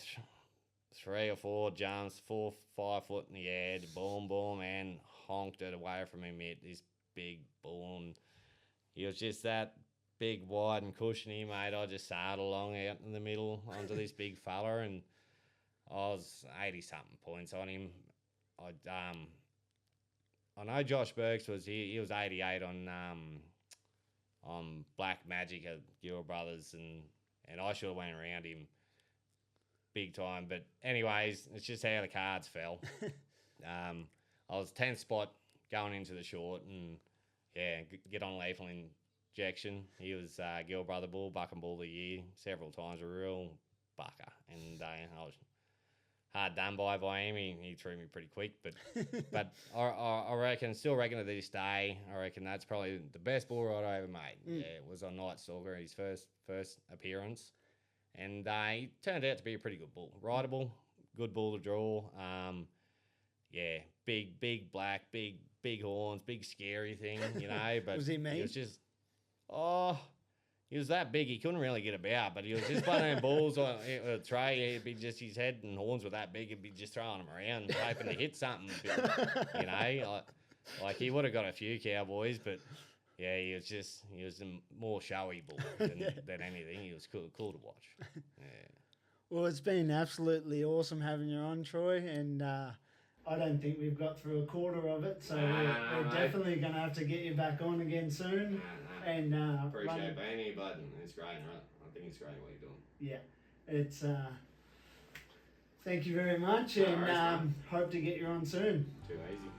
3 or 4 jumps, 4, 5 foot in the air, boom, boom, and honked it away from him. This big bull, and he was just that big, wide, and cushiony, mate. I just sailed along out in the middle onto this big fella, and I was 80-something points on him. I know Josh Burks he was 88 on Black Magic at Gill Brothers, and I should have went around him big time. But anyways, it's just how the cards fell. I was 10th spot going into the short, and yeah, get on lethal injection. He was Gill Brother Bull, Buck and Bull of the Year several times, a real bucker, and I was hard done by him. He threw me pretty quick, but I still reckon to this day, I reckon that's probably the best bull ride I ever made. Yeah, it was on Night Stalker, his first appearance, and he turned out to be a pretty good bull, rideable, good bull to draw. Yeah, big black, big horns, big scary thing, But was he mean? He was just he was that big, he couldn't really get about, but he was just one of them bulls on a tray. It'd be just his head and horns were that big, he'd be just throwing them around, hoping to hit something, like he would have got a few cowboys, but yeah, he was a more showy bull than anything. He was cool to watch. Yeah. Well, it's been absolutely awesome having you on, Troy, and I don't think we've got through a quarter of it, so we're definitely going to have to get you back on again soon. And appreciate being here, bud. It's great, right? I think it's great what you're doing. Yeah, it's thank you very much, and hope to get you on soon. Too easy.